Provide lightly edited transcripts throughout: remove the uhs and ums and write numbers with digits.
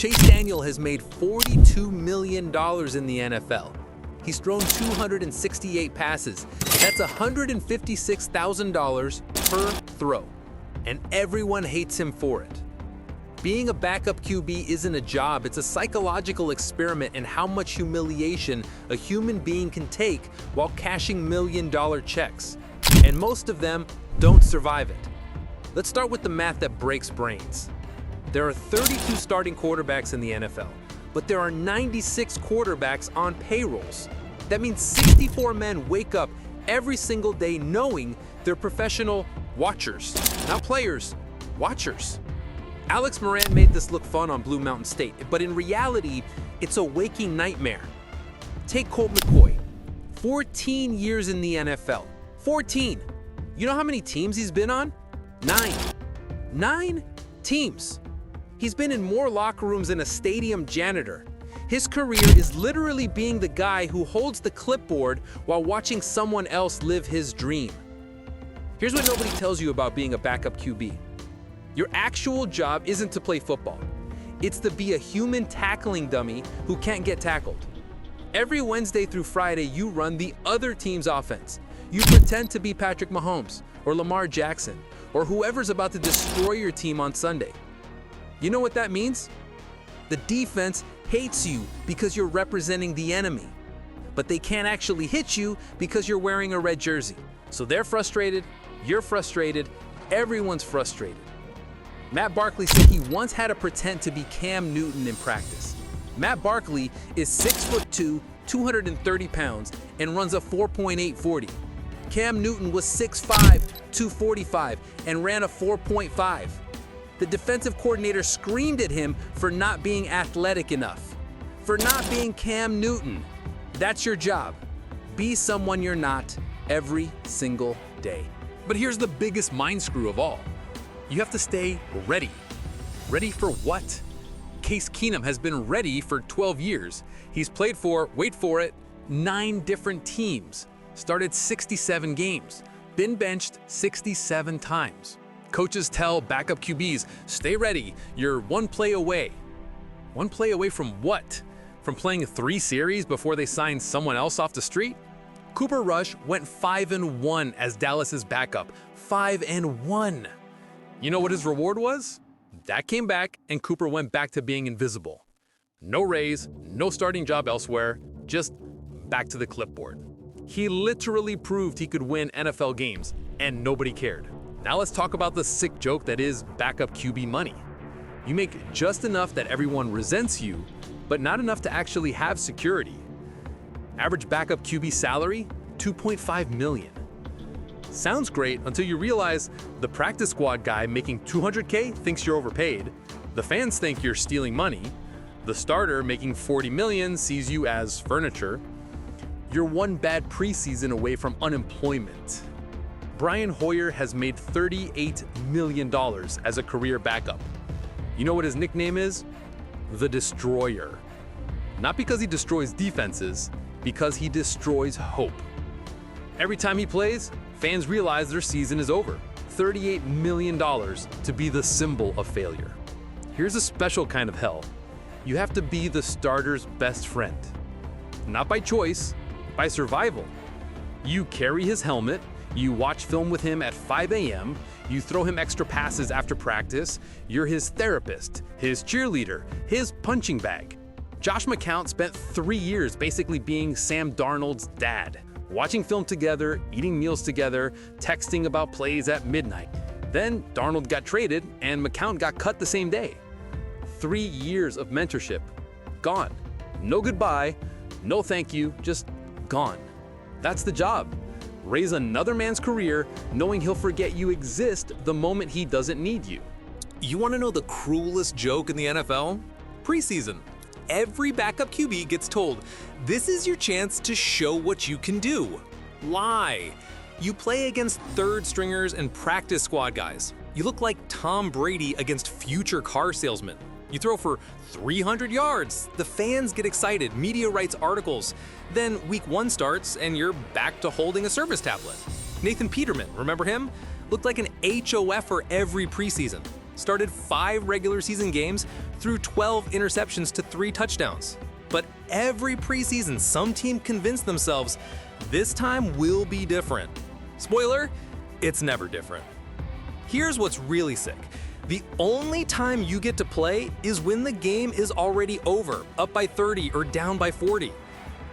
Chase Daniel has made $42 million in the NFL. He's thrown 268 passes. That's $156,000 per throw. And everyone hates him for it. Being a backup QB isn't a job, it's a psychological experiment in how much humiliation a human being can take while cashing million-dollar checks. And most of them don't survive it. Let's start with the math that breaks brains. There are 32 starting quarterbacks in the NFL, but there are 96 quarterbacks on payrolls. That means 64 men wake up every single day knowing they're professional watchers, not players, watchers. Alex Moran made this look fun on Blue Mountain State, but in reality, it's a waking nightmare. Take Colt McCoy, 14 years in the NFL. 14. You know how many teams he's been on? 9. 9 teams. He's been in more locker rooms than a stadium janitor. His career is literally being the guy who holds the clipboard while watching someone else live his dream. Here's what nobody tells you about being a backup QB. Your actual job isn't to play football. It's to be a human tackling dummy who can't get tackled. Every Wednesday through Friday, you run the other team's offense. You pretend to be Patrick Mahomes or Lamar Jackson or whoever's about to destroy your team on Sunday. You know what that means? The defense hates you because you're representing the enemy. But they can't actually hit you because you're wearing a red jersey. So they're frustrated, you're frustrated, everyone's frustrated. Matt Barkley said he once had to pretend to be Cam Newton in practice. Matt Barkley is 6'2", 230 pounds, and runs a 4.8 40. Cam Newton was 6'5", 245, and ran a 4.5. The defensive coordinator screamed at him for not being athletic enough, for not being Cam Newton. That's your job. Be someone you're not every single day. But here's the biggest mind screw of all. You have to stay ready. Ready for what? Case Keenum has been ready for 12 years. He's played for, wait for it, 9 different teams, started 67 games, been benched 67 times. Coaches tell backup QBs, stay ready, you're one play away. One play away from what? From playing 3 series before they signed someone else off the street? Cooper Rush went 5-1 as Dallas's backup. 5-1. You know what his reward was? That came back and Cooper went back to being invisible. No raise, no starting job elsewhere, just back to the clipboard. He literally proved he could win NFL games and nobody cared. Now let's talk about the sick joke that is backup QB money. You make just enough that everyone resents you, but not enough to actually have security. Average backup QB salary, $2.5 million. Sounds great until you realize the practice squad guy making $200K thinks you're overpaid, the fans think you're stealing money, the starter making $40 million sees you as furniture. You're one bad preseason away from unemployment. Brian Hoyer has made $38 million as a career backup. You know what his nickname is? The Destroyer. Not because he destroys defenses, because he destroys hope. Every time he plays, fans realize their season is over. $38 million to be the symbol of failure. Here's a special kind of hell. You have to be the starter's best friend. Not by choice, by survival. You carry his helmet, you watch film with him at 5 a.m., you throw him extra passes after practice, you're his therapist, his cheerleader, his punching bag. Josh McCown spent 3 years basically being Sam Darnold's dad. Watching film together, eating meals together, texting about plays at midnight. Then Darnold got traded and McCown got cut the same day. 3 years of mentorship, gone. No goodbye, no thank you, just gone. That's the job. Raise another man's career knowing he'll forget you exist the moment he doesn't need you. You want to know the cruelest joke in the NFL? Preseason. Every backup QB gets told, this is your chance to show what you can do. Lie. You play against third stringers and practice squad guys. You look like Tom Brady against future car salesmen. You throw for 300 yards. The fans get excited. Media writes articles. Then week 1 starts and you're back to holding a service tablet. Nathan Peterman, remember him? Looked like an HOF for every preseason. started 5 regular season games, threw 12 interceptions to 3 touchdowns. But every preseason, some team convinced themselves, this time will be different. Spoiler, it's never different. Here's what's really sick. The only time you get to play is when the game is already over, up by 30 or down by 40.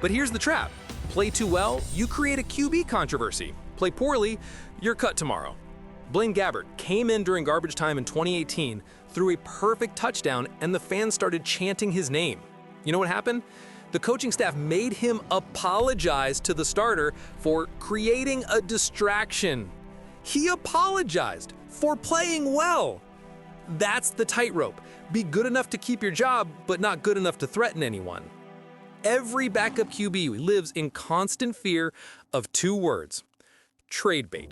But here's the trap. Play too well, you create a QB controversy. Play poorly, you're cut tomorrow. Blaine Gabbert came in during garbage time in 2018, threw a perfect touchdown, and the fans started chanting his name. You know what happened? The coaching staff made him apologize to the starter for creating a distraction. He apologized for playing well. That's the tightrope. Be good enough to keep your job, but not good enough to threaten anyone. Every backup QB lives in constant fear of 2 words: trade bait.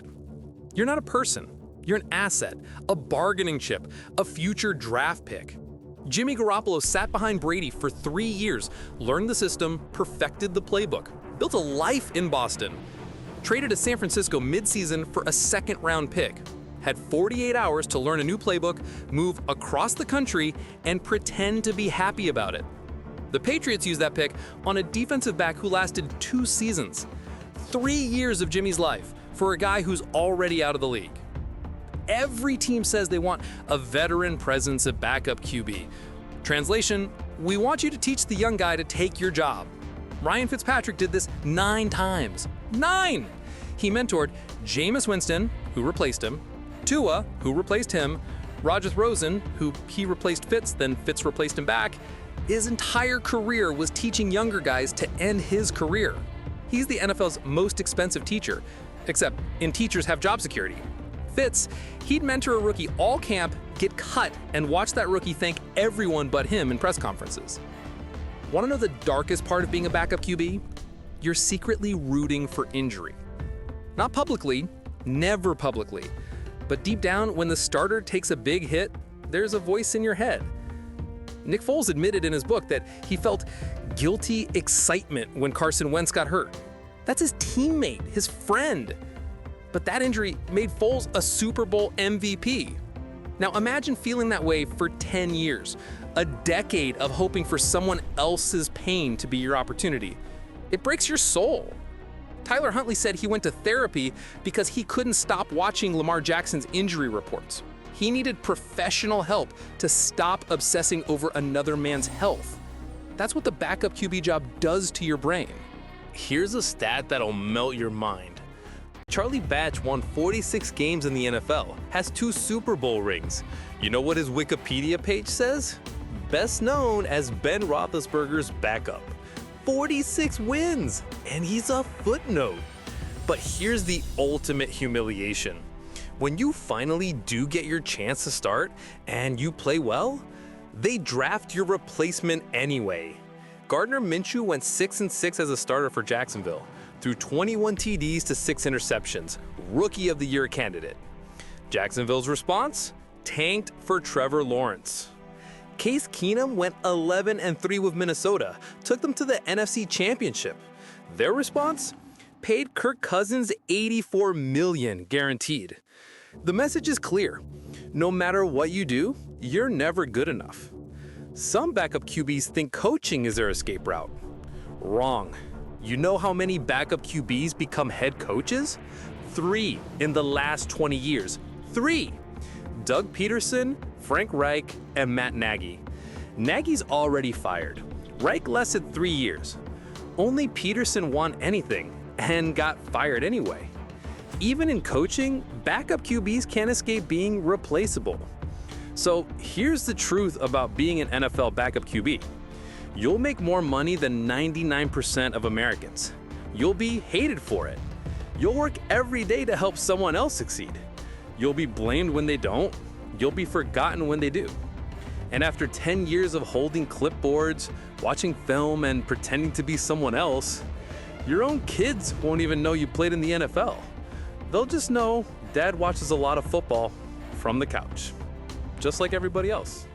You're not a person. You're an asset, a bargaining chip, a future draft pick. Jimmy Garoppolo sat behind Brady for 3 years, learned the system, perfected the playbook, built a life in Boston, traded to San Francisco midseason for a 2nd-round pick, had 48 hours to learn a new playbook, move across the country, and pretend to be happy about it. The Patriots used that pick on a defensive back who lasted 2 seasons. 3 years of Jimmy's life for a guy who's already out of the league. Every team says they want a veteran presence at backup QB. Translation, we want you to teach the young guy to take your job. Ryan Fitzpatrick did this 9 times. 9! He mentored Jameis Winston, who replaced him, Tua, who replaced him, Rodgers Rosen, who he replaced Fitz, then Fitz replaced him back. His entire career was teaching younger guys to end his career. He's the NFL's most expensive teacher, except in teachers have job security. Fitz, he'd mentor a rookie all camp, get cut, and watch that rookie thank everyone but him in press conferences. Want to know the darkest part of being a backup QB? You're secretly rooting for injury. Not publicly, never publicly, but deep down, when the starter takes a big hit, there's a voice in your head. Nick Foles admitted in his book that he felt guilty excitement when Carson Wentz got hurt. That's his teammate, his friend. But that injury made Foles a Super Bowl MVP. Now imagine feeling that way for 10 years, a decade of hoping for someone else's pain to be your opportunity. It breaks your soul. Tyler Huntley said he went to therapy because he couldn't stop watching Lamar Jackson's injury reports. He needed professional help to stop obsessing over another man's health. That's what the backup QB job does to your brain. Here's a stat that'll melt your mind. Charlie Batch won 46 games in the NFL, has 2 Super Bowl rings. You know what his Wikipedia page says? Best known as Ben Roethlisberger's backup. 46 wins, and he's a footnote. But here's the ultimate humiliation. When you finally do get your chance to start and you play well, they draft your replacement anyway. Gardner Minshew went 6-6 as a starter for Jacksonville, threw 21 TDs to 6 interceptions, Rookie of the Year candidate. Jacksonville's response? Tanked for Trevor Lawrence. Case Keenum went 11-3 with Minnesota, took them to the NFC Championship. Their response? Paid Kirk Cousins $84 million guaranteed. The message is clear. No matter what you do, you're never good enough. Some backup QBs think coaching is their escape route. Wrong. You know how many backup QBs become head coaches? 3 in the last 20 years. 3! Doug Peterson, Frank Reich, and Matt Nagy. Nagy's already fired. Reich lasted 3 years. Only Peterson won anything and got fired anyway. Even in coaching, backup QBs can't escape being replaceable. So here's the truth about being an NFL backup QB. You'll make more money than 99% of Americans. You'll be hated for it. You'll work every day to help someone else succeed. You'll be blamed when they don't. You'll be forgotten when they do. And after 10 years of holding clipboards, watching film, and pretending to be someone else, your own kids won't even know you played in the NFL. They'll just know Dad watches a lot of football from the couch, just like everybody else.